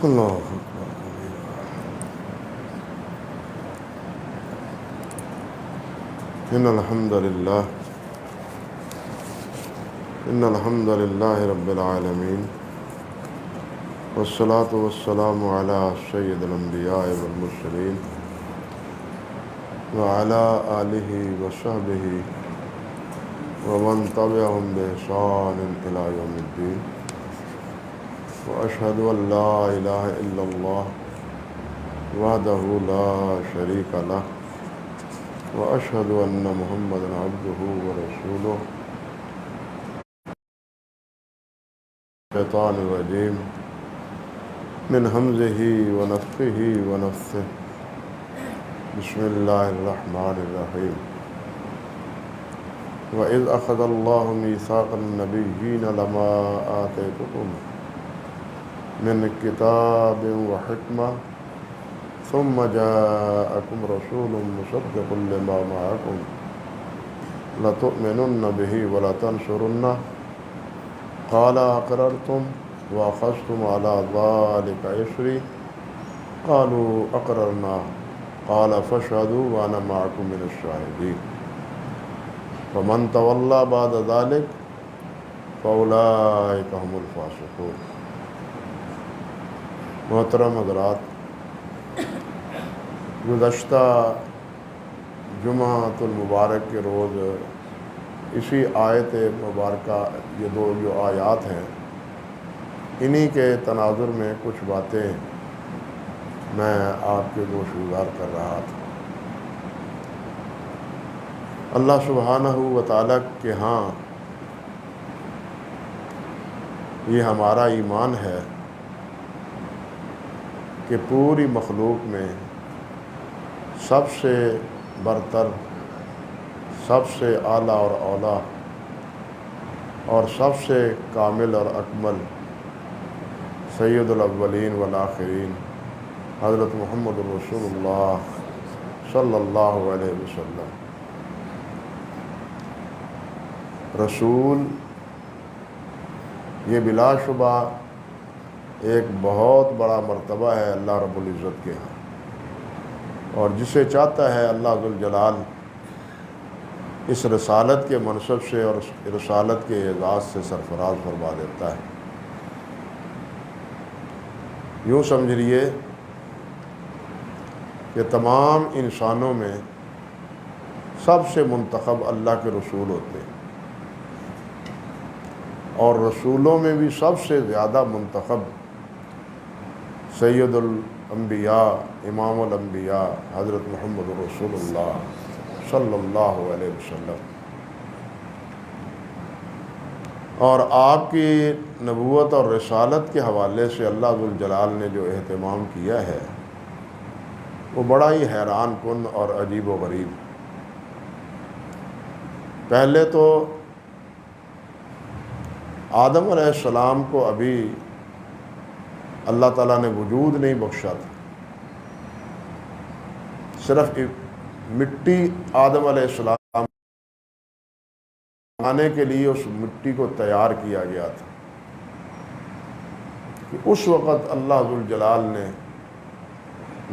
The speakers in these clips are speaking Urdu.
اللہ ان الحمد للہ رب العالمین والصلاة والسلام علی سید الانبیاء والمرسلین وعلی آلہ وصحبہ ومن تبعهم بإحسان إلی یوم الدین واشہد ان لا الہ الا اللہ وحدہ لا شریک لہ واشہد ان محمدا عبدہ ورسولہ الشیطان الرجیم من حمزہ ونفخہ ونفثہ بسم اللہ الرحمن الرحیم وَإِذْ أَخَذَ اللَّهُ مِيثَاقَ النَّبِيِّينَ لَمَا آتَيْتُكُم مِّن كِتَابٍ وَحِكْمَةٍ ثُمَّ جَاءَكُمْ رَسُولٌ مُّصَدِّقٌ لِّمَا مَعَكُمْ لَتُؤْمِنُنَّ بِهِ وَلَتَنصُرُنَّهُ قَالَ أَقْرَرْتُمْ وَأَخَذْتُمْ عَلَى ذَلِكَ إِصْرِي قَالُوا أَقْرَرْنَا قَالَ فَاشْهَدُوا وَأَنَا مَعَكُم مِّنَ الشَّاهِدِينَ فمن تولى بعد ذلك فأولئك هم الفاسقون۔ محترم حضرات، گزشتہ جمعۃ المبارک کے روز اسی آیت مبارکہ یہ دو جو آیات ہیں انہی کے تناظر میں کچھ باتیں میں آپ کے گوش گزار کر رہا تھا۔ اللہ سبحانہ و تعالیٰ کے ہاں یہ ہمارا ایمان ہے کہ پوری مخلوق میں سب سے برتر، سب سے اعلیٰ اور اولیٰ اور سب سے کامل اور اکمل سید الاولین والآخرین حضرت محمد رسول اللہ صلی اللہ علیہ وسلم رسول، یہ بلا شبہ ایک بہت بڑا مرتبہ ہے اللہ رب العزت کے ہاں، اور جسے چاہتا ہے اللہ ذوالجلال اس رسالت کے منصب سے اور رسالت کے اعزاز سے سرفراز فرما دیتا ہے۔ یوں سمجھ لیے کہ تمام انسانوں میں سب سے منتخب اللہ کے رسول ہوتے ہیں، اور رسولوں میں بھی سب سے زیادہ منتخب سید الانبیاء امام الانبیاء حضرت محمد رسول اللہ صلی اللہ علیہ وسلم، اور آپ کی نبوت اور رسالت کے حوالے سے اللہ ذوالجلال نے جو اہتمام کیا ہے وہ بڑا ہی حیران کن اور عجیب و غریب۔ پہلے تو آدم علیہ السلام کو ابھی اللہ تعالیٰ نے وجود نہیں بخشا تھا، صرف مٹی آدم علیہ السلام آنے کے لیے اس مٹی کو تیار کیا گیا تھا کہ اس وقت اللہ ذوالجلال نے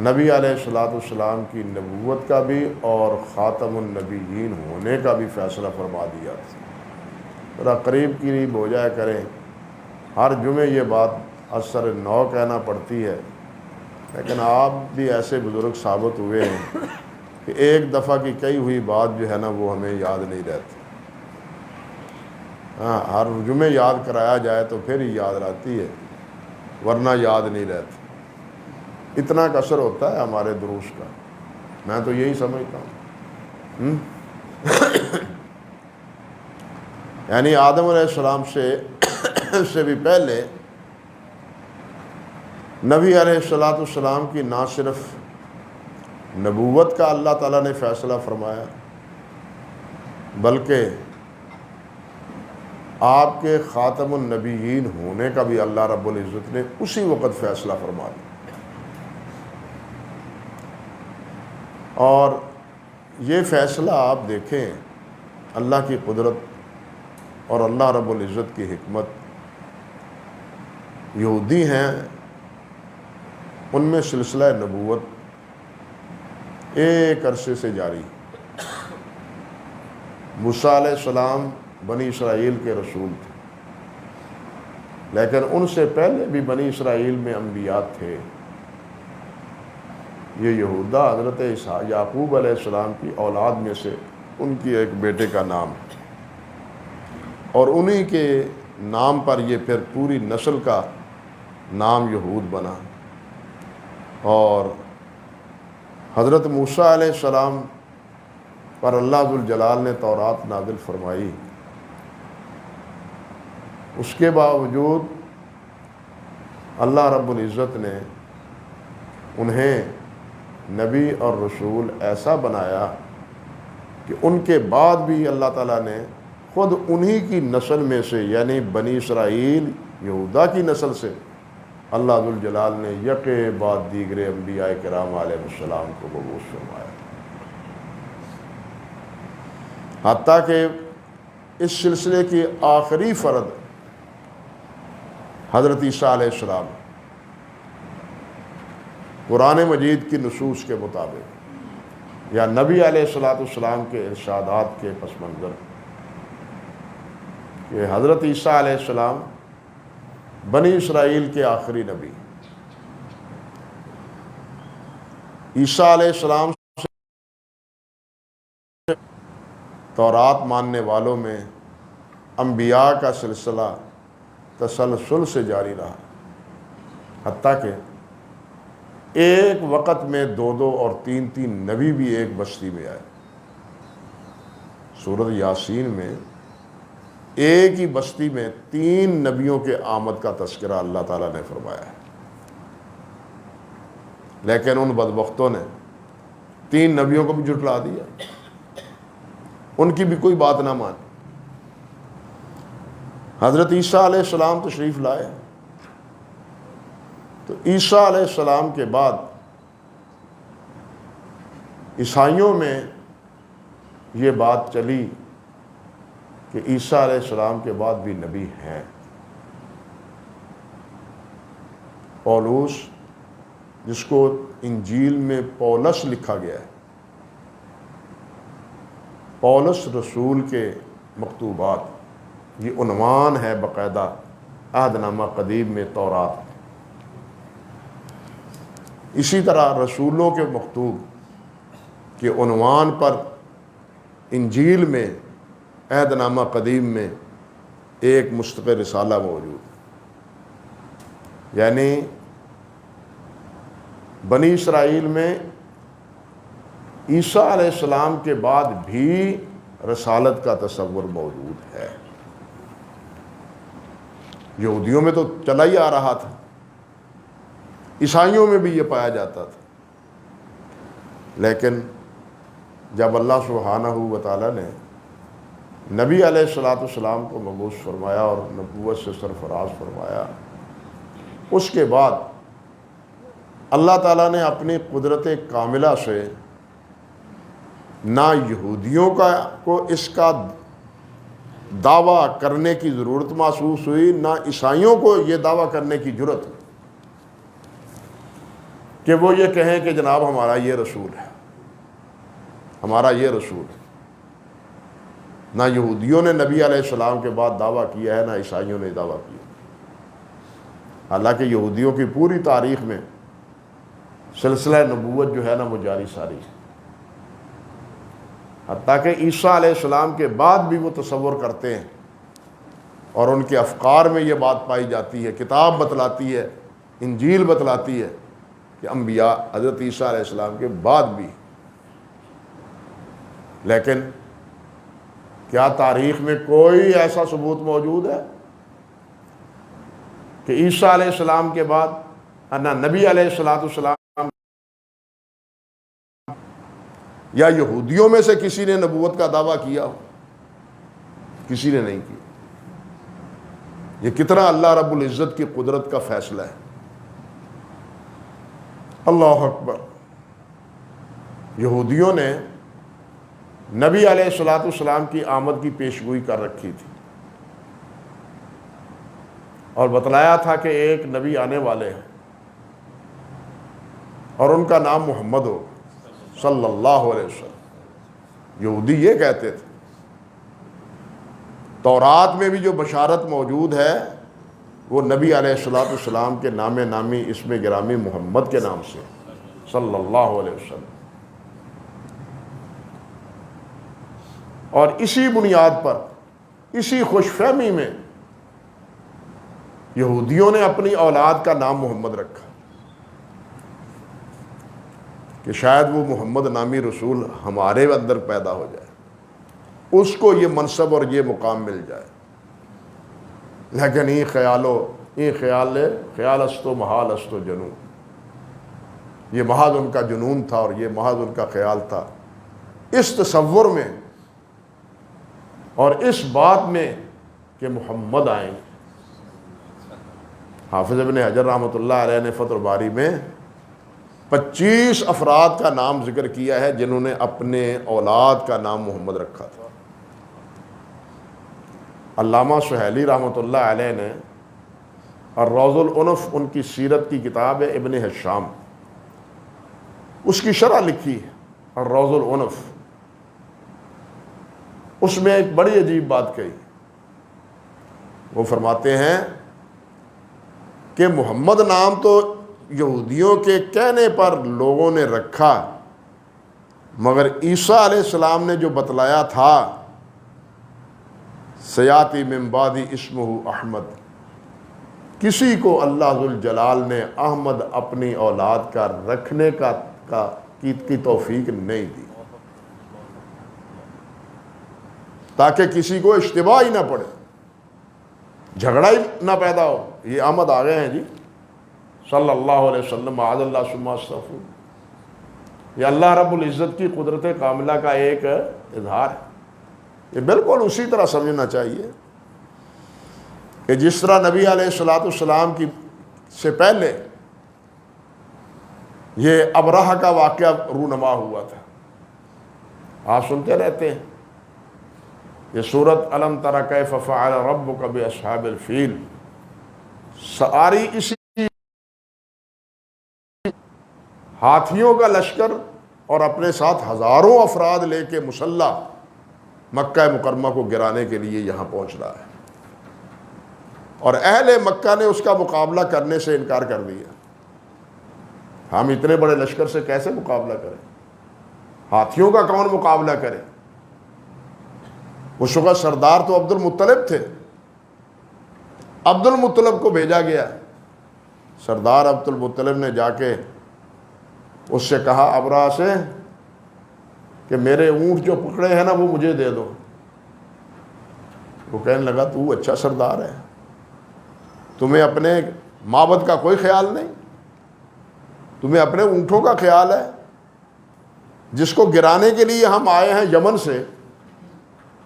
نبی علیہ السلام کی نبوت کا بھی اور خاتم النبیین ہونے کا بھی فیصلہ فرما دیا تھا۔ ذرا قریب قریب ہو جایا کریں، ہر جمعے یہ بات اثر نو کہنا پڑتی ہے، لیکن آپ بھی ایسے بزرگ ثابت ہوئے ہیں کہ ایک دفعہ کی کہی ہوئی بات جو ہے نا وہ ہمیں یاد نہیں رہتی۔ ہاں، ہر جمعے یاد کرایا جائے تو پھر ہی یاد رہتی ہے، ورنہ یاد نہیں رہتی۔ اتنا کثر ہوتا ہے ہمارے دروس کا، میں تو یہی سمجھتا ہوں۔ یعنی آدم علیہ السلام سے بھی پہلے نبی علیہ السلام کی نہ صرف نبوت کا اللہ تعالیٰ نے فیصلہ فرمایا، بلکہ آپ کے خاتم النبیین ہونے کا بھی اللہ رب العزت نے اسی وقت فیصلہ فرما دیا۔ اور یہ فیصلہ آپ دیکھیں، اللہ کی قدرت اور اللہ رب العزت کی حکمت۔ یہودی ہیں ان میں سلسلہ نبوت ایک عرصے سے جاری۔ موسیٰ علیہ السلام بنی اسرائیل کے رسول تھے، لیکن ان سے پہلے بھی بنی اسرائیل میں انبیاء تھے۔ یہ یہودا حضرت یعقوب علیہ السلام کی اولاد میں سے ان کی ایک بیٹے کا نام ہے، اور انہی کے نام پر یہ پھر پوری نسل کا نام یہود بنا۔ اور حضرت موسیٰ علیہ السلام پر اللہ ذوالجلال نے تورات نازل فرمائی، اس کے باوجود اللہ رب العزت نے انہیں نبی اور رسول ایسا بنایا کہ ان کے بعد بھی اللہ تعالیٰ نے خود انہی کی نسل میں سے، یعنی بنی اسرائیل یہودا کی نسل سے، اللہ ذوالجلال نے یکے بعد دیگرے انبیاء کرام علیہ السلام کو مبعوث فرمایا، حتیٰ کہ اس سلسلے کی آخری فرد حضرت عیسیٰ علیہ السلام قرآن مجید کی نصوص کے مطابق یا نبی علیہ السلام کے ارشادات کے پس منظر کہ حضرت عیسیٰ علیہ السلام بنی اسرائیل کے آخری نبی، عیسیٰ علیہ السلام تورات ماننے والوں میں انبیاء کا سلسلہ تسلسل سے جاری رہا، حتیٰ کہ ایک وقت میں 2 اور 3 نبی بھی ایک بستی میں آئے۔ سورۃ یاسین میں ایک ہی بستی میں 3 نبیوں کے آمد کا تذکرہ اللہ تعالیٰ نے فرمایا ہے، لیکن ان بدبختوں نے 3 نبیوں کو بھی جھٹلا دیا، ان کی بھی کوئی بات نہ مانی۔ حضرت عیسیٰ علیہ السلام تشریف لائے تو عیسیٰ علیہ السلام کے بعد عیسائیوں میں یہ بات چلی کہ عیسیٰ علیہ السلام کے بعد بھی نبی ہیں۔ پولس، جس کو انجیل میں پولس لکھا گیا ہے، پولس رسول کے مکتوبات، یہ عنوان ہے باقاعدہ عہد نامہ قدیم میں تورات۔ اسی طرح رسولوں کے مکتوب کے عنوان پر انجیل میں عہد نامہ قدیم میں ایک مستقل رسالہ موجود، یعنی بنی اسرائیل میں عیسیٰ علیہ السلام کے بعد بھی رسالت کا تصور موجود ہے۔ یہودیوں میں تو چلا ہی آ رہا تھا، عیسائیوں میں بھی یہ پایا جاتا تھا، لیکن جب اللہ سبحانہ و تعالیٰ نے نبی علیہ السلام کو مبعوث فرمایا اور نبوت سے سرفراز فرمایا، اس کے بعد اللہ تعالیٰ نے اپنی قدرت کاملہ سے نہ یہودیوں کو اس کا دعویٰ کرنے کی ضرورت محسوس ہوئی، نہ عیسائیوں کو یہ دعویٰ کرنے کی جرت کہ وہ یہ کہیں کہ جناب ہمارا یہ رسول ہے، ہمارا یہ رسول ہے۔ نہ یہودیوں نے نبی علیہ السلام کے بعد دعویٰ کیا ہے، نہ عیسائیوں نے دعویٰ کیا، حالانکہ یہودیوں کی پوری تاریخ میں سلسلہ نبوت جو ہے نا وہ جاری ساری ہے، حتیٰ کہ عیسیٰ علیہ السلام کے بعد بھی وہ تصور کرتے ہیں، اور ان کے افکار میں یہ بات پائی جاتی ہے، کتاب بتلاتی ہے، انجیل بتلاتی ہے کہ انبیاء حضرت عیسیٰ علیہ السلام کے بعد بھی۔ لیکن کیا تاریخ میں کوئی ایسا ثبوت موجود ہے کہ عیسیٰ علیہ السلام کے بعد نہ نبی علیہ السلام یا یہودیوں میں سے کسی نے نبوت کا دعویٰ کیا ہو؟ کسی نے نہیں کیا۔ یہ کتنا اللہ رب العزت کی قدرت کا فیصلہ ہے۔ اللہ اکبر۔ یہودیوں نے نبی علیہ السلام کی آمد کی پیشگوئی کر رکھی تھی اور بتلایا تھا کہ ایک نبی آنے والے ہیں، اور ان کا نام محمد ہو صلی اللہ علیہ وسلم۔ یہودی یہ کہتے تھے۔ تورات میں بھی جو بشارت موجود ہے وہ نبی علیہ السلام کے نام نامی اسم گرامی محمد کے نام سے صلی اللہ علیہ وسلم۔ اور اسی بنیاد پر، اسی خوش فہمی میں یہودیوں نے اپنی اولاد کا نام محمد رکھا کہ شاید وہ محمد نامی رسول ہمارے اندر پیدا ہو جائے، اس کو یہ منصب اور یہ مقام مل جائے۔ لیکن خیال است و محال است و جنون، یہ محض ان کا جنون تھا اور یہ محض ان کا خیال تھا۔ اس تصور میں اور اس بات میں کہ محمد آئیں گے، حافظ ابن حجر رحمۃ اللہ علیہ نے فتح الباری میں 25 افراد کا نام ذکر کیا ہے جنہوں نے اپنے اولاد کا نام محمد رکھا تھا۔ علامہ سہیلی رحمۃ اللہ علیہ نے الروض العنف، ان کی سیرت کی کتاب ہے ابن ہشام، اس کی شرح لکھی ہے الروض العنف۔ اس میں ایک بڑی عجیب بات کہی، وہ فرماتے ہیں کہ محمد نام تو یہودیوں کے کہنے پر لوگوں نے رکھا، مگر عیسیٰ علیہ السلام نے جو بتلایا تھا سیاتی من بعدی اسمہ احمد، کسی کو اللہ ذوالجلال نے احمد اپنی اولاد کا رکھنے کی توفیق نہیں دی، تاکہ کسی کو اشتباہ ہی نہ پڑے، جھگڑا ہی نہ پیدا ہو، یہ احمد آ گئے ہیں جی صلی اللہ علیہ وسلم، معاذ اللہ ثم استغفر۔ یہ اللہ رب العزت کی قدرت کاملہ کا ایک اظہار ہے۔ یہ بالکل اسی طرح سمجھنا چاہیے کہ جس طرح نبی علیہ السلام کی سے پہلے یہ ابرہہ کا واقعہ رونما ہوا تھا، آپ سنتے رہتے ہیں، یہ سورۃ الم تر کیف فعل ربک باصحاب الفیل ساری اسی ہاتھیوں کا لشکر اور اپنے ساتھ ہزاروں افراد لے کے مسلح مکہ مکرمہ کو گرانے کے لیے یہاں پہنچ رہا ہے، اور اہل مکہ نے اس کا مقابلہ کرنے سے انکار کر دیا۔ ہم اتنے بڑے لشکر سے کیسے مقابلہ کریں، ہاتھیوں کا کون مقابلہ کرے؟ اس وقت سردار تو عبد المطلب تھے، عبد المطلب کو بھیجا گیا، سردار عبد المطلب نے جا کے اس سے کہا ابرہہ سے کہ میرے اونٹ جو پکڑے ہیں نا وہ مجھے دے دو۔ وہ کہنے لگا تو اچھا سردار ہے، تمہیں اپنے معبد کا کوئی خیال نہیں، تمہیں اپنے اونٹوں کا خیال ہے، جس کو گرانے کے لیے ہم آئے ہیں یمن سے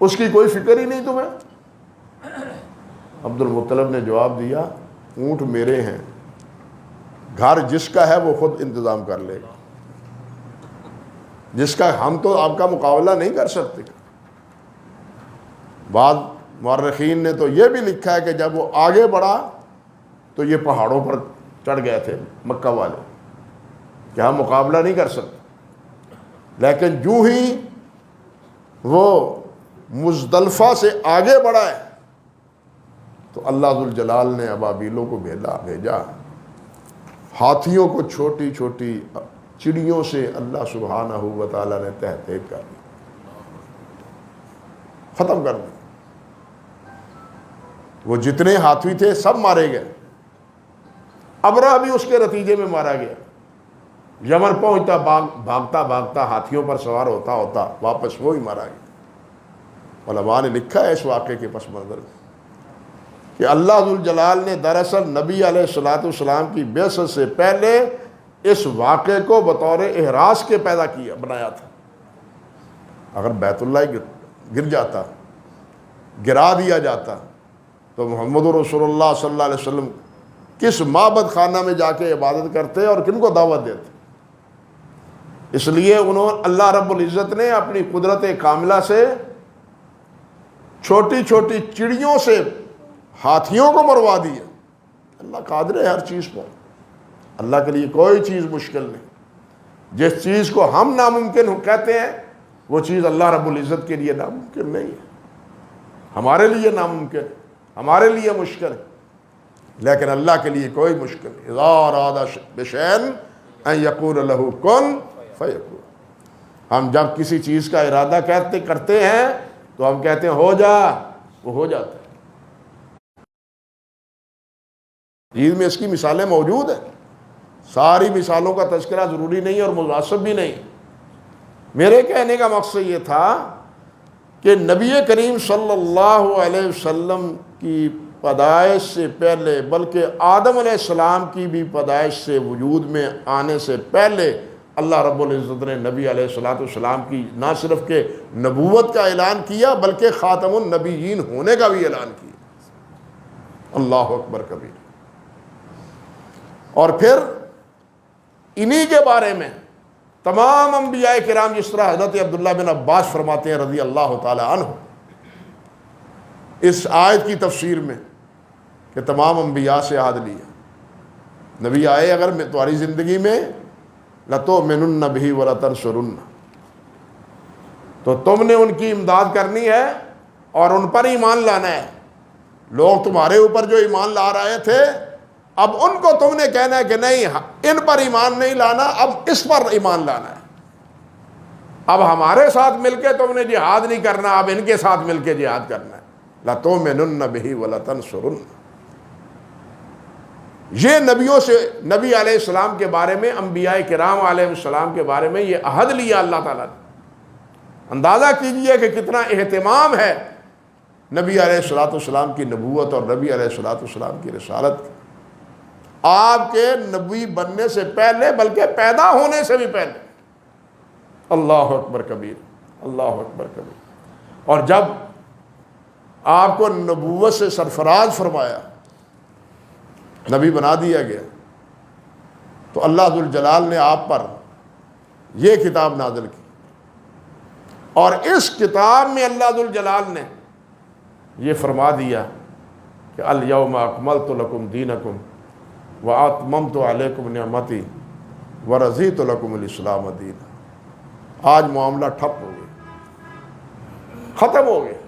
اس کی کوئی فکر ہی نہیں تمہیں۔ عبد المطلب نے جواب دیا اونٹ میرے ہیں، گھر جس کا ہے وہ خود انتظام کر لے گا، جس کا ہم تو آپ کا مقابلہ نہیں کر سکتے۔ بعض مورخین نے تو یہ بھی لکھا ہے کہ جب وہ آگے بڑھا تو یہ پہاڑوں پر چڑھ گئے تھے مکہ والے کہ ہم مقابلہ نہیں کر سکتے، لیکن جو ہی وہ مزدلفہ سے آگے بڑھا ہے تو اللہ ذوالجلال نے ابابیلوں کو بھیجا، ہاتھیوں کو چھوٹی چھوٹی چڑیوں سے اللہ سبحانہ و تعالیٰ نے تحقیق کر دی، ختم کر دی۔ وہ جتنے ہاتھی تھے سب مارے گئے، ابرہہ بھی اس کے نتیجے میں مارا گیا۔ یمن پہنچتا بھاگتا بھاگتا ہاتھیوں پر سوار ہوتا ہوتا واپس وہی مارا گیا۔ علماء نے لکھا ہے اس واقعے کے پس منظر کہ اللہ ذوالجلال نے دراصل نبی علیہ السلام کی بعثت سے پہلے اس واقعے کو بطور احراز کے بنایا تھا۔ اگر بیت اللہ گر جاتا، گرا دیا جاتا، تو محمد رسول اللہ صلی اللہ علیہ وسلم کس معبد خانہ میں جا کے عبادت کرتے اور کن کو دعوت دیتے؟ اس لیے اللہ رب العزت نے اپنی قدرت کاملہ سے چھوٹی چھوٹی چڑیوں سے ہاتھیوں کو مروا دیا۔ اللہ قادر ہے ہر چیز پر، اللہ کے لیے کوئی چیز مشکل نہیں۔ جس چیز کو ہم ناممکن کہتے ہیں وہ چیز اللہ رب العزت کے لیے ناممکن نہیں ہے، ہمارے لیے ناممکن ہے، ہمارے لیے مشکل ہے، لیکن اللہ کے لیے کوئی مشکل نہیں۔ اذا اراد بشیء ان یقول له کن فیکون۔ ہم جب کسی چیز کا ارادہ کرتے ہیں تو ہم کہتے ہیں ہو جا، وہ ہو جاتا ہے۔ عید میں اس کی مثالیں موجود ہیں، ساری مثالوں کا تذکرہ ضروری نہیں اور مناسب بھی نہیں۔ میرے کہنے کا مقصد یہ تھا کہ نبی کریم صلی اللہ علیہ وسلم کی پیدائش سے پہلے، بلکہ آدم علیہ السلام کی بھی پیدائش سے وجود میں آنے سے پہلے اللہ رب العزت نے نبی علیہ السلام کی نہ صرف کہ نبوت کا اعلان کیا بلکہ خاتم النبیین ہونے کا بھی اعلان کیا۔ اللہ اکبر کبیر۔ اور پھر انہی کے بارے میں تمام انبیاء کرام، جس طرح حضرت عبداللہ بن عباس فرماتے ہیں رضی اللہ تعالی عنہ اس آیت کی تفسیر میں کہ تمام انبیاء سے عہد لیا، نبی آئے اگر تمہاری زندگی میں لَتُؤْمِنُنَّ بِهِ وَلَتَنْصُرُنَّ، تو تم نے ان کی امداد کرنی ہے اور ان پر ایمان لانا ہے۔ لوگ تمہارے اوپر جو ایمان لا رہے تھے، اب ان کو تم نے کہنا ہے کہ نہیں، ان پر ایمان نہیں لانا، اب اس پر ایمان لانا ہے۔ اب ہمارے ساتھ مل کے تم نے جہاد نہیں کرنا، اب ان کے ساتھ مل کے جہاد کرنا ہے۔ لَتُؤْمِنُنَّ بِهِ وَلَتَنْصُرُنَّ۔ یہ نبیوں سے، نبی علیہ السلام کے بارے میں، انبیاء کرام علیہ السلام کے بارے میں یہ عہد لیا اللہ تعالیٰ نے۔ اندازہ کیجئے کہ کتنا اہتمام ہے نبی علیہ السلام کی نبوت اور نبی علیہ السلام کی رسالت کی، آپ کے نبی بننے سے پہلے بلکہ پیدا ہونے سے بھی پہلے۔ اللہ اکبر کبیر، اللہ اکبر کبیر۔ اور جب آپ کو نبوت سے سرفراز فرمایا، نبی بنا دیا گیا، تو اللہ ذوالجلال نے آپ پر یہ کتاب نازل کی، اور اس کتاب میں اللہ ذوالجلال نے یہ فرما دیا کہ الیوم اکملت لکم دینکم واتممت علیکم نعمتی ورضیت لکم الاسلام دینا۔ آج معاملہ ٹھپ ہو گیا، ختم ہو گیا۔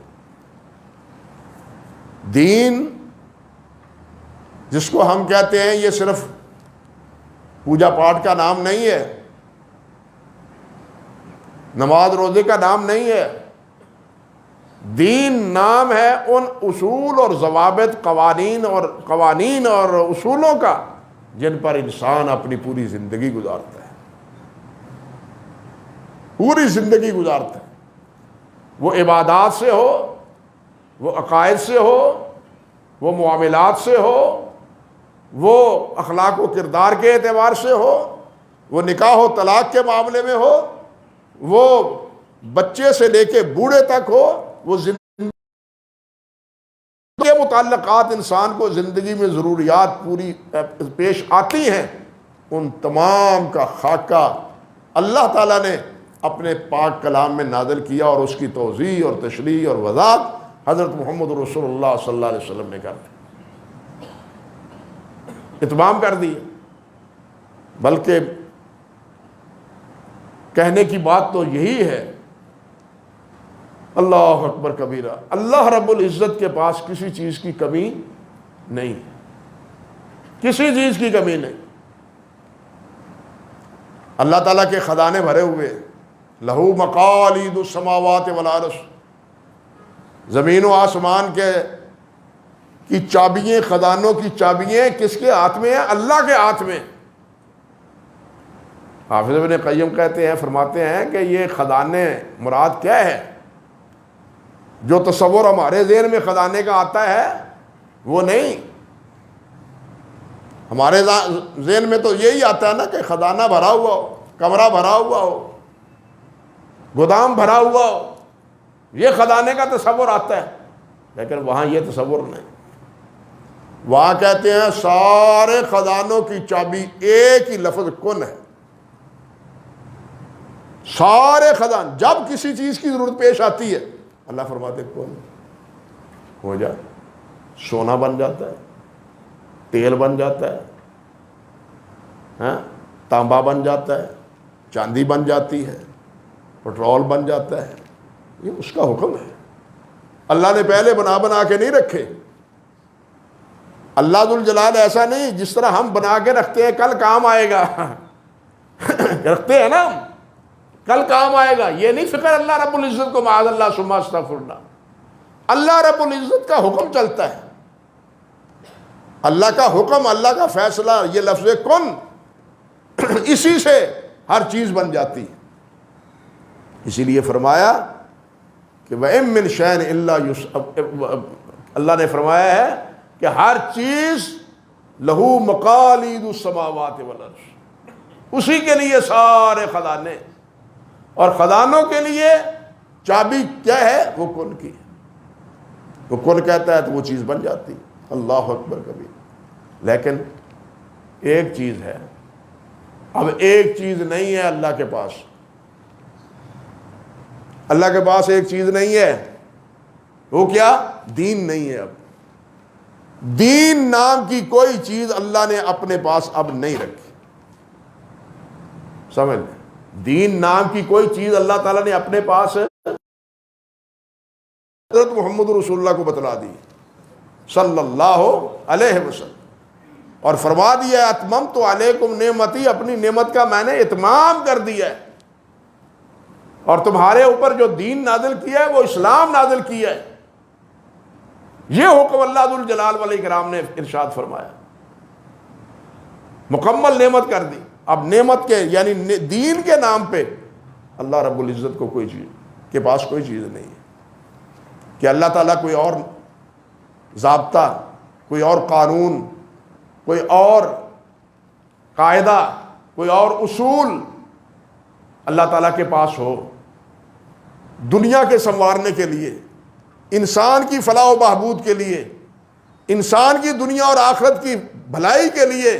دین جس کو ہم کہتے ہیں یہ صرف پوجا پاٹ کا نام نہیں ہے، نماز روزے کا نام نہیں ہے۔ دین نام ہے ان اصول اور ضوابط، قوانین اور اصولوں کا جن پر انسان اپنی پوری زندگی گزارتا ہے، پوری زندگی گزارتا ہے۔ وہ عبادات سے ہو، وہ عقائد سے ہو، وہ معاملات سے ہو، وہ اخلاق و کردار کے اعتبار سے ہو، وہ نکاح و طلاق کے معاملے میں ہو، وہ بچے سے لے کے بوڑھے تک ہو، وہ زندگی کے متعلقات انسان کو زندگی میں ضروریات پوری پیش آتی ہیں، ان تمام کا خاکہ اللہ تعالیٰ نے اپنے پاک کلام میں نازل کیا، اور اس کی توضیح اور تشریح اور وضاحت حضرت محمد رسول اللہ صلی اللہ علیہ وسلم نے کر دی، اتمام کر دی۔ بلکہ کہنے کی بات تو یہی ہے، اللہ اکبر کبیرہ، اللہ رب العزت کے پاس کسی چیز کی کمی نہیں، کسی چیز کی کمی نہیں۔ اللہ تعالیٰ کے خزانے بھرے ہوئے، لہو مقالید السماوات والارض، زمین و آسمان کی چابیاں، خزانوں کی چابیاں کس کے ہاتھ میں ہیں؟ اللہ کے ہاتھ میں۔ حافظ ابن قیم کہتے ہیں، فرماتے ہیں کہ یہ خزانے مراد کیا ہے؟ جو تصور ہمارے ذہن میں خزانے کا آتا ہے وہ نہیں۔ ہمارے ذہن میں تو یہی آتا ہے نا کہ خزانہ بھرا ہوا ہو، کمرہ بھرا ہوا ہو، گودام بھرا ہوا ہو، یہ خزانے کا تصور آتا ہے، لیکن وہاں یہ تصور نہیں۔ وہاں کہتے ہیں سارے خزانوں کی چابی ایک ہی لفظ کن ہے۔ سارے خزان، جب کسی چیز کی ضرورت پیش آتی ہے اللہ فرماتے کن ہو جائے، سونا بن جاتا ہے، تیل بن جاتا ہے، تانبا بن جاتا ہے، چاندی بن جاتی ہے، پٹرول بن جاتا ہے، یہ اس کا حکم ہے۔ اللہ نے پہلے بنا بنا کے نہیں رکھے۔ اللہ ذو الجلال ایسا نہیں جس طرح ہم بنا کے رکھتے ہیں کل کام آئے گا رکھتے ہیں نا ہم، کل کام آئے گا، یہ نہیں فکر اللہ رب العزت کو، معاذ اللہ ثم استغفر اللہ۔ اللہ رب العزت کا حکم چلتا ہے، اللہ کا حکم، اللہ کا فیصلہ، یہ لفظ کن اسی سے ہر چیز بن جاتی ہے۔ اسی لیے فرمایا کہ وَإِن مِّن شَيْءٍ إِلَّا اللہ نے فرمایا ہے کہ ہر چیز لہو مقالید السماوات والارض، اسی کے لیے سارے خزانے، اور خزانوں کے لیے چابی کیا ہے؟ وہ کن کی، وہ کن کہتا ہے تو وہ چیز بن جاتی۔ اللہ اکبر کبیر۔ لیکن ایک چیز ہے، اب ایک چیز نہیں ہے اللہ کے پاس، اللہ کے پاس ایک چیز نہیں ہے، وہ کیا؟ دین نہیں ہے۔ اب دین نام کی کوئی چیز اللہ نے اپنے پاس اب نہیں رکھی، سمجھ لیں، دین نام کی کوئی چیز اللہ تعالیٰ نے اپنے پاس حضرت محمد رسول اللہ کو بتلا دی صلی اللہ علیہ وسلم، اور فرما دیا اتممت علیکم نعمتی، اپنی نعمت کا میں نے اتمام کر دیا ہے، اور تمہارے اوپر جو دین نازل کیا ہے وہ اسلام نازل کیا ہے۔ یہ حکم اللہ ذو الجلال والاکرام نے ارشاد فرمایا، مکمل نعمت کر دی۔ اب نعمت کے یعنی دین کے نام پہ اللہ رب العزت کو کوئی چیز کے پاس کوئی چیز نہیں ہے کہ اللہ تعالیٰ کوئی اور ضابطہ، کوئی اور قانون، کوئی اور قاعدہ، کوئی اور اصول اللہ تعالیٰ کے پاس ہو دنیا کے سنوارنے کے لیے، انسان کی فلاح و بہبود کے لیے، انسان کی دنیا اور آخرت کی بھلائی کے لیے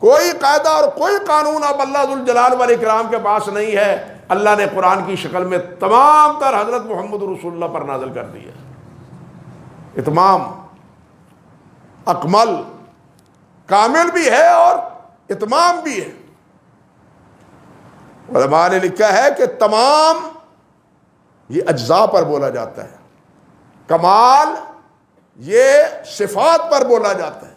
کوئی قاعدہ اور کوئی قانون اب اللہ ذو الجلال والاکرام کے پاس نہیں ہے۔ اللہ نے قرآن کی شکل میں تمام تر حضرت محمد رسول اللہ پر نازل کر دیا، اتمام، اکمل، کامل بھی ہے اور اتمام بھی ہے۔ علماء نے لکھا ہے کہ تمام یہ اجزاء پر بولا جاتا ہے، کمال یہ صفات پر بولا جاتا ہے،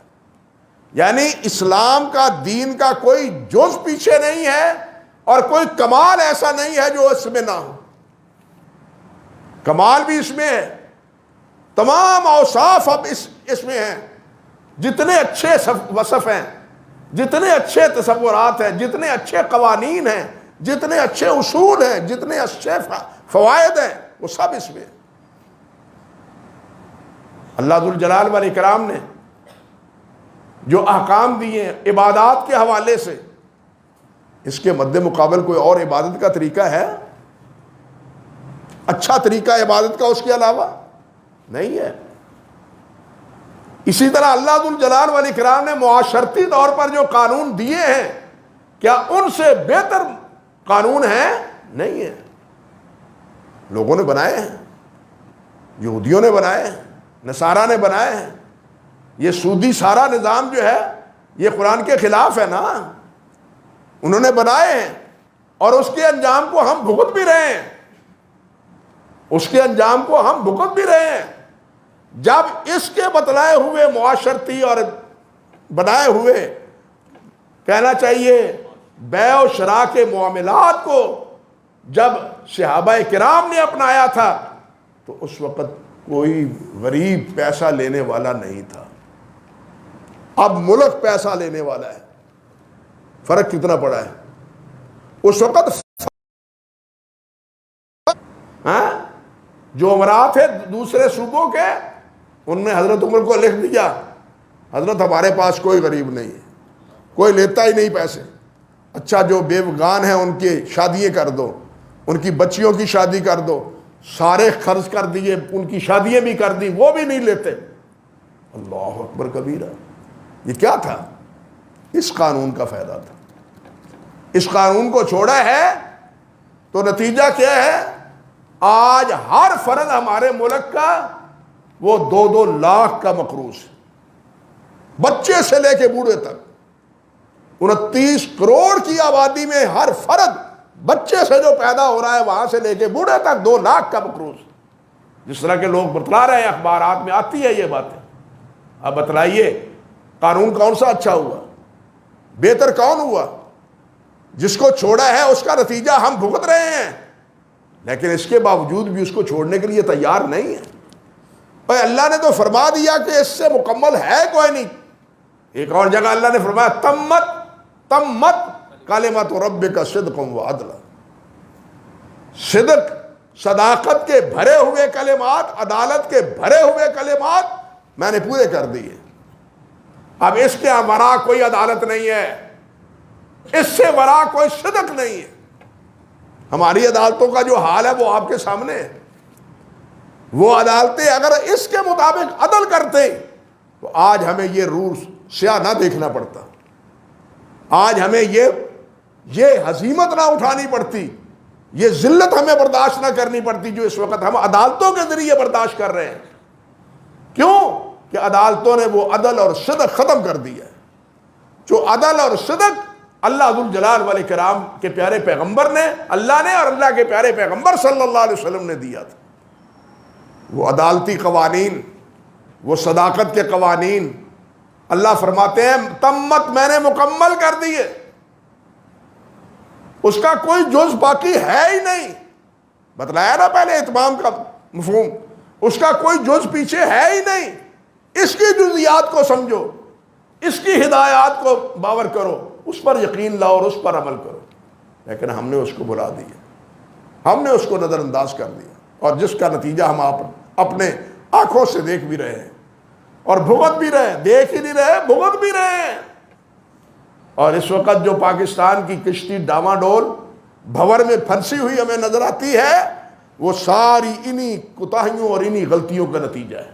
یعنی اسلام کا، دین کا کوئی جز پیچھے نہیں ہے، اور کوئی کمال ایسا نہیں ہے جو اس میں نہ ہو۔ کمال بھی اس میں ہے، تمام اوصاف اب اس میں ہیں، جتنے اچھے وصف ہیں، جتنے اچھے تصورات ہیں، جتنے اچھے قوانین ہیں، جتنے اچھے اصول ہیں، جتنے اچھے فوائد ہیں، وہ سب اس میں ہیں۔ اللہ ذو الجلال والاکرام نے جو احکام دیے ہیں عبادات کے حوالے سے، اس کے مد مقابل کوئی اور عبادت کا طریقہ ہے؟ اچھا طریقہ عبادت کا اس کے علاوہ نہیں ہے۔ اسی طرح اللہ ذو الجلال والاکرام نے معاشرتی طور پر جو قانون دیے ہیں، کیا ان سے بہتر قانون ہیں؟ نہیں ہے۔ لوگوں نے بنائے ہیں، یہودیوں نے بنائے ہیں، نصارہ نے بنائے ہیں۔ یہ سودی سارا نظام جو ہے یہ قرآن کے خلاف ہے نا، انہوں نے بنائے ہیں، اور اس کے انجام کو ہم بھگت بھی رہے ہیں، اس کے انجام کو ہم بھگت بھی رہے ہیں۔ جب اس کے بتلائے ہوئے معاشرتی اور بنائے ہوئے، کہنا چاہیے بیع و شراء کے معاملات کو جب صحابہ کرام نے اپنایا تھا تو اس وقت کوئی غریب پیسہ لینے والا نہیں تھا، اب ملک پیسہ لینے والا ہے۔ فرق کتنا پڑا ہے؟ اس وقت جو امراء تھے دوسرے صوبوں کے، ان نے حضرت عمر کو لکھ دیا، حضرت ہمارے پاس کوئی غریب نہیں ہے، کوئی لیتا ہی نہیں پیسے، اچھا جو بیوگان ہیں ان کی شادیاں کر دو، ان کی بچیوں کی شادی کر دو، سارے خرچ کر دیے، ان کی شادیاں بھی کر دی، وہ بھی نہیں لیتے۔ اللہ اکبر کبیرہ۔ یہ کیا تھا؟ اس قانون کا فائدہ تھا۔ اس قانون کو چھوڑا ہے تو نتیجہ کیا ہے؟ آج ہر فرد ہمارے ملک کا وہ 2-2 لاکھ کا مقروض ہے، بچے سے لے کے بوڑھے تک 29 کروڑ کی آبادی میں ہر فرد بچے سے جو پیدا ہو رہا ہے وہاں سے لے کے بوڑھے تک 2 لاکھ کا مقروض. جس طرح کے لوگ بتلا رہے ہیں، اخبارات میں آتی ہے یہ باتیں. اب بتلائیے قانون کون سا اچھا ہوا، بہتر کون ہوا؟ جس کو چھوڑا ہے اس کا نتیجہ ہم بھگت رہے ہیں، لیکن اس کے باوجود بھی اس کو چھوڑنے کے لیے تیار نہیں ہے. بھائی اللہ نے تو فرما دیا کہ اس سے مکمل ہے کوئی نہیں. ایک اور جگہ اللہ نے فرمایا تمت کلمۃ ربک صدقا وعدلا. صدق، صداقت کے بھرے ہوئے کلمات، عدالت کے بھرے ہوئے کلمات میں نے پورے کر دیے. اب اس کے ورا کوئی عدالت نہیں ہے، اس سے ورا کوئی صدق نہیں ہے. ہماری عدالتوں کا جو حال ہے وہ آپ کے سامنے ہے. وہ عدالتیں اگر اس کے مطابق عدل کرتے تو آج ہمیں یہ روز سیاہ نہ دیکھنا پڑتا، آج ہمیں یہ ہزیمت نہ اٹھانی پڑتی، یہ ذلت ہمیں برداشت نہ کرنی پڑتی جو اس وقت ہم عدالتوں کے ذریعے برداشت کر رہے ہیں. کیوں کہ عدالتوں نے وہ عدل اور صدق ختم کر دیا ہے. جو عدل اور صدق اللہ ذوالجلال والاکرام کے پیارے پیغمبر نے، اللہ نے اور اللہ کے پیارے پیغمبر صلی اللہ علیہ وسلم نے دیا تھا. وہ عدالتی قوانین، وہ صداقت کے قوانین، اللہ فرماتے ہیں تمت، میں نے مکمل کر دیے، اس کا کوئی جز باقی ہے ہی نہیں. بتلایا نا پہلے اتمام کا مفہوم، اس کا کوئی جز پیچھے ہے ہی نہیں. اس کی جزیات کو سمجھو، اس کی ہدایات کو باور کرو، اس پر یقین لاؤ اور اس پر عمل کرو. لیکن ہم نے اس کو بلا دیا، ہم نے اس کو نظر انداز کر دیا، اور جس کا نتیجہ ہم اپنے آنکھوں سے دیکھ بھی رہے ہیں اور بھگت بھی رہے ہیں. دیکھ ہی نہیں رہے، بھگت بھی رہے ہیں. اور اس وقت جو پاکستان کی کشتی ڈاواڈول بھور میں پھنسی ہوئی ہمیں نظر آتی ہے، وہ ساری انہی کوتاہیوں اور انہی غلطیوں کا نتیجہ ہے.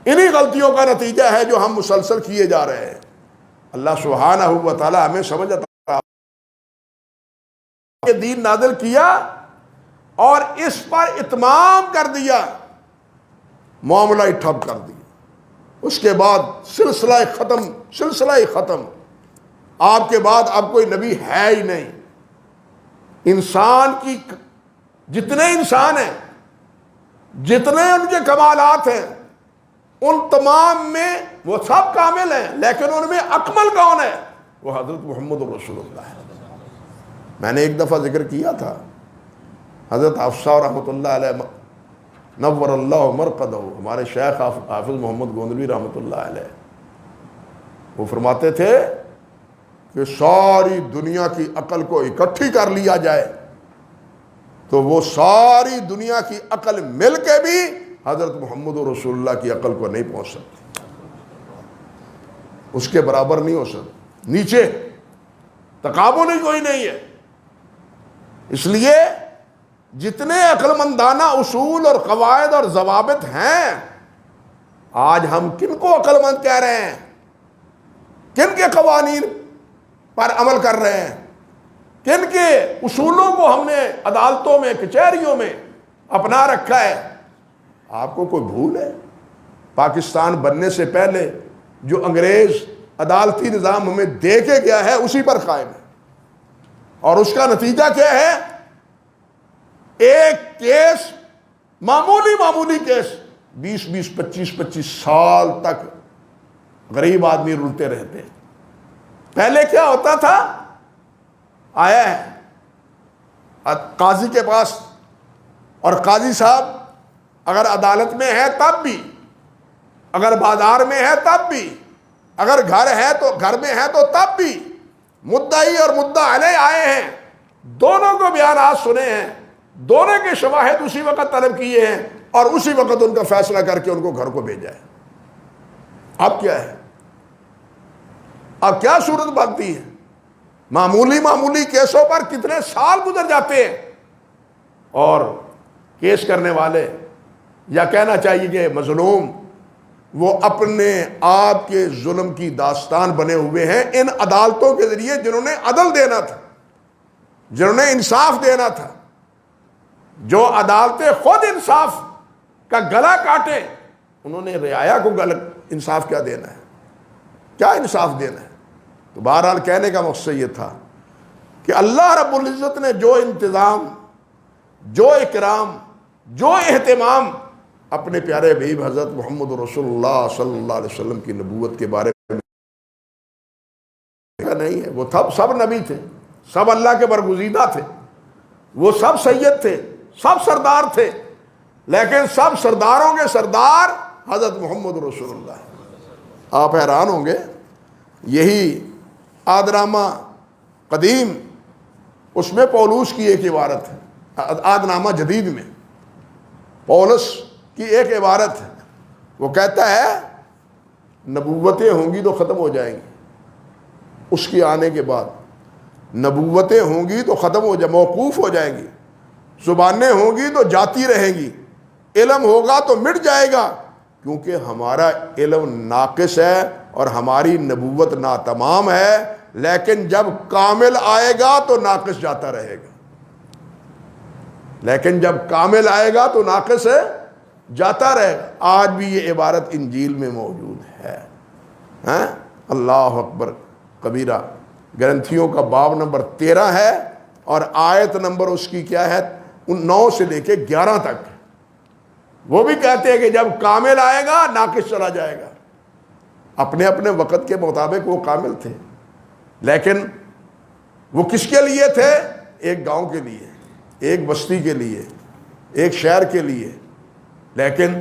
انہی غلطیوں کا نتیجہ ہے جو ہم مسلسل کیے جا رہے ہیں. اللہ سبحانہ و تعالی ہمیں سمجھ عطا کہ دین نازل کیا اور اس پر اتمام کر دیا، معاملہ ہی ٹھپ کر دیا. اس کے بعد سلسلہ ختم. آپ کے بعد اب کوئی نبی ہے ہی نہیں. انسان کی جتنے انسان ہیں، جتنے ان کے کمالات ہیں، ان تمام میں وہ سب کامل ہیں، لیکن ان میں اکمل کون ہے؟ وہ حضرت محمد رسول اللہ ہے. میں نے ایک دفعہ ذکر کیا تھا، حضرت حفصہ رحمۃ اللہ علیہ نور اللہ مرقدہ، ہمارے شیخ حافظ محمد گوندلوی رحمۃ اللہ علیہ، وہ فرماتے تھے کہ ساری دنیا کی عقل کو اکٹھی کر لیا جائے تو وہ ساری دنیا کی عقل مل کے بھی حضرت محمد رسول اللہ کی عقل کو نہیں پہنچ سکتی، اس کے برابر نہیں ہو سکتی. نیچے تقابل ہی کوئی نہیں ہے. اس لیے جتنے عقل مندانہ اصول اور قواعد اور ضوابط ہیں، آج ہم کن کو عقل مند کہہ رہے ہیں؟ کن کے قوانین پر عمل کر رہے ہیں؟ کن کے اصولوں کو ہم نے عدالتوں میں، کچہریوں میں اپنا رکھا ہے؟ آپ کو کوئی بھول ہے؟ پاکستان بننے سے پہلے جو انگریز عدالتی نظام ہمیں دے کے گیا ہے اسی پر قائم ہے. اور اس کا نتیجہ کیا ہے؟ ایک کیس، معمولی کیس 20 25 سال تک غریب آدمی رلتے رہتے ہیں. پہلے کیا ہوتا تھا؟ آیا ہے قاضی کے پاس، اور قاضی صاحب اگر عدالت میں ہے تب بھی، اگر بازار میں ہے تب بھی، اگر گھر ہے تو گھر میں ہے تو تب بھی، مدعی اور مدعا علیہ آئے ہیں، دونوں کو بیانات سنے ہیں، دونوں کے شواہد اسی وقت طلب کیے ہیں اور اسی وقت ان کا فیصلہ کر کے ان کو گھر کو بھیجا ہے. اب کیا ہے؟ اب کیا صورت بنتی ہے؟ معمولی کیسوں پر کتنے سال گزر جاتے ہیں، اور کیس کرنے والے، یا کہنا چاہیے کہ مظلوم، وہ اپنے آپ کے ظلم کی داستان بنے ہوئے ہیں ان عدالتوں کے ذریعے جنہوں نے عدل دینا تھا، جنہوں نے انصاف دینا تھا. جو عدالتیں خود انصاف کا گلا کاٹے، انہوں نے رعایا کو انصاف کیا دینا ہے؟ کیا انصاف دینا ہے؟ تو بہرحال کہنے کا مقصد یہ تھا کہ اللہ رب العزت نے جو انتظام، جو اکرام، جو اہتمام اپنے پیارے حبیب حضرت محمد رسول اللہ صلی اللہ علیہ وسلم کی نبوت کے بارے میں نہیں ہے، وہ سب نبی تھے، سب اللہ کے برگزیدہ تھے، وہ سب سید تھے، سب سردار تھے، لیکن سب سرداروں کے سردار حضرت محمد رسول اللہ۔ آپ حیران ہوں گے، یہی عہدنامہ قدیم، اس میں پولوس کی ایک عبارت ہے، عہدنامہ جدید میں پولس کی ایک عبارت ہے، وہ کہتا ہے نبوتیں ہوں گی تو ختم ہو جائیں گی، اس کے آنے کے بعد نبوتیں ہوں گی تو ختم ہو جائیں، موقوف ہو جائیں گی، زبانیں ہوں گی تو جاتی رہیں گی، علم ہوگا تو مٹ جائے گا، کیونکہ ہمارا علم ناقص ہے اور ہماری نبوت ناتمام ہے، لیکن جب کامل آئے گا تو ناقص جاتا رہے گا، لیکن جب کامل آئے گا تو ناقص ہے جاتا رہے گا۔ آج بھی یہ عبارت انجیل میں موجود ہے، اللہ اکبر کبیرہ، گرنتھیوں کا باب نمبر 13 ہے اور آیت نمبر اس کی کیا ہے، 9 سے لے کے 11 تک۔ وہ بھی کہتے ہیں کہ جب کامل آئے گا ناقص چلا جائے گا۔ اپنے اپنے وقت کے مطابق وہ کامل تھے، لیکن وہ کس کے لیے تھے؟ ایک گاؤں کے لیے، ایک بستی کے لیے، ایک شہر کے لیے، لیکن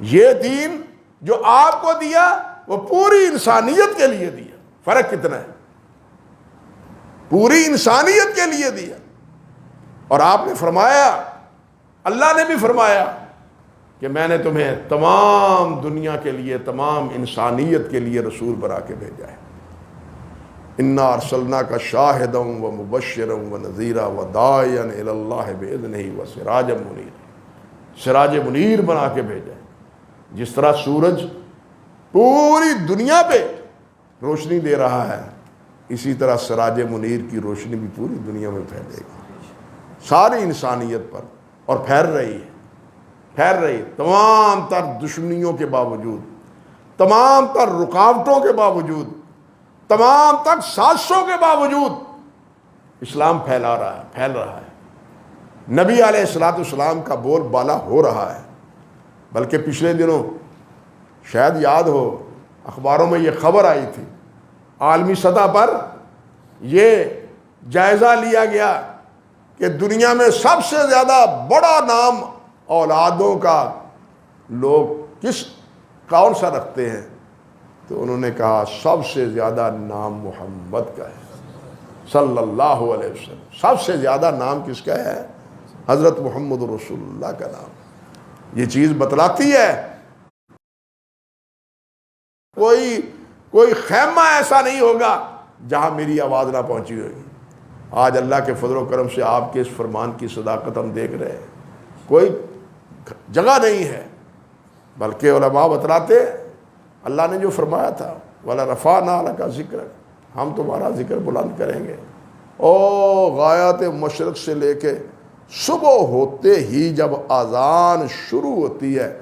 یہ دین جو آپ کو دیا وہ پوری انسانیت کے لیے دیا۔ فرق کتنا ہے؟ پوری انسانیت کے لیے دیا۔ اور آپ نے فرمایا، اللہ نے بھی فرمایا کہ میں نے تمہیں تمام دنیا کے لیے، تمام انسانیت کے لیے رسول بنا کے بھیجا ہے۔ انا ارسلناک شاہدا ومبشرا ونذیرا وداعیا الی اللہ باذنہ وسراجا منیرا، سراج منیر بنا کے بھیجا ہے۔ جس طرح سورج پوری دنیا پہ روشنی دے رہا ہے، اسی طرح سراج منیر کی روشنی بھی پوری دنیا میں پھیلے گی، ساری انسانیت پر، اور پھیل رہی ہے، پھیل رہی ہے۔ تمام تر دشمنیوں کے باوجود، تمام تر رکاوٹوں کے باوجود، تمام تر سازشوں کے باوجود اسلام پھیلا رہا ہے، پھیل رہا ہے۔ نبی علیہ الصلوۃ والسلام کا بول بالا ہو رہا ہے۔ بلکہ پچھلے دنوں شاید یاد ہو، اخباروں میں یہ خبر آئی تھی، عالمی سطح پر یہ جائزہ لیا گیا کہ دنیا میں سب سے زیادہ بڑا نام اولادوں کا لوگ کون سا رکھتے ہیں، تو انہوں نے کہا سب سے زیادہ نام محمد کا ہے صلی اللہ علیہ وسلم۔ سب سے زیادہ نام کس کا ہے؟ حضرت محمد رسول اللہ کا نام۔ یہ چیز بتلاتی ہے کوئی خیمہ ایسا نہیں ہوگا جہاں میری آواز نہ پہنچی ہوگی۔ آج اللہ کے فضل و کرم سے آپ کے اس فرمان کی صداقت ہم دیکھ رہے ہیں، کوئی جگہ نہیں ہے، بلکہ علماء بتلاتے اللہ نے جو فرمایا تھا وَلَرَفَعْنَا لَكَ ذِكْرَكَ، ہم تمہارا ذکر بلند کریں گے۔ غایات مشرق سے لے کے صبح ہوتے ہی جب اذان شروع ہوتی ہے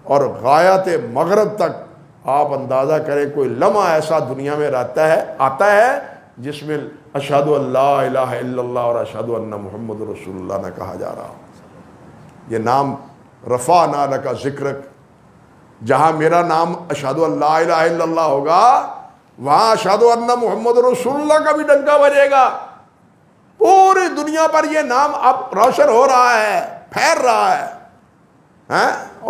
اور غایات مغرب تک، آپ اندازہ کریں کوئی لمحہ ایسا دنیا میں آتا ہے جس میں اشہد ان لا الہ الا اللہ اور اشہد ان محمد رسول اللہ نہ کہا جا رہا ہو۔ یہ نام رفعنا لک ذکرک، جہاں میرا نام اشہد ان لا الہ الا اللہ ہوگا، وہاں اشہد ان محمد رسول اللہ کا بھی ڈنکا بجے گا۔ پوری دنیا پر یہ نام اب روشن ہو رہا ہے، پھیل رہا ہے۔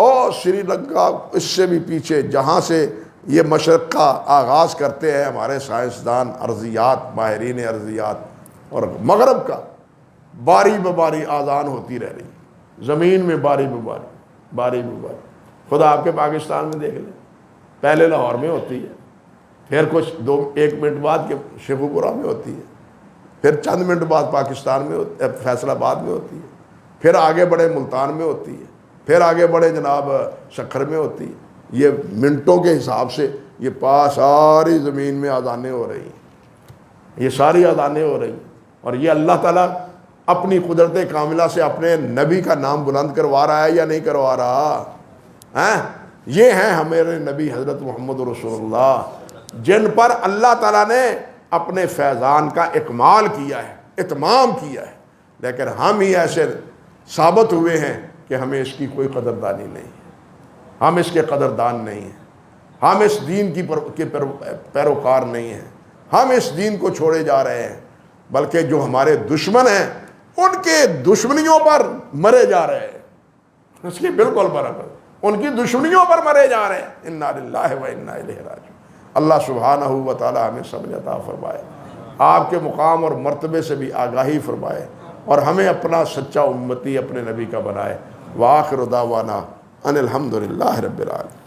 اور سری لنکا اس سے بھی پیچھے، جہاں سے یہ مشرق کا آغاز کرتے ہیں ہمارے سائنسدان ارضیات، ماہرین ارضیات، اور مغرب کا باری باری آذان ہوتی رہ رہی، زمین میں باری باری۔ خدا آپ کے پاکستان میں دیکھ لیں، پہلے لاہور میں ہوتی ہے، پھر کچھ 1 منٹ بعد کے شیخو پورہ میں ہوتی ہے، پھر چند منٹ بعد پاکستان میں فیصل آباد میں ہوتی ہے، پھر آگے بڑے ملتان میں ہوتی ہے، پھر آگے بڑے جناب سکھر میں ہوتی ہے۔ یہ منٹوں کے حساب سے یہ ساری زمین میں اذانیں ہو رہی ہیں، یہ ساری اذانیں ہو رہی ہیں، اور یہ اللہ تعالیٰ اپنی قدرت کاملہ سے اپنے نبی کا نام بلند کروا رہا ہے یا نہیں کروا رہا؟ یہ ہیں ہمارے نبی حضرت محمد رسول اللہ جن پر اللہ تعالیٰ نے اپنے فیضان کا اکمال کیا ہے، اتمام کیا ہے، لیکن ہم ہی ایسے ثابت ہوئے ہیں کہ ہمیں اس کی کوئی قدردانی نہیں ہے، ہم اس کے قدردان نہیں ہیں، ہم اس دین کے پیروکار نہیں ہیں، ہم اس دین کو چھوڑے جا رہے ہیں، بلکہ جو ہمارے دشمن ہیں ان کے دشمنیوں پر مرے جا رہے ہیں، اس کی بالکل برابر، ان کی دشمنیوں پر مرے جا رہے ہیں۔ انا للہ و انا الیہ راجعون۔ اللہ سبحانہ و تعالی ہمیں سمجھ عطا فرمائے، آپ کے مقام اور مرتبے سے بھی آگاہی فرمائے، اور ہمیں اپنا سچا امتی اپنے نبی کا بنائے۔ وآخر دعوانا ان الحمد للہ رب العالمین۔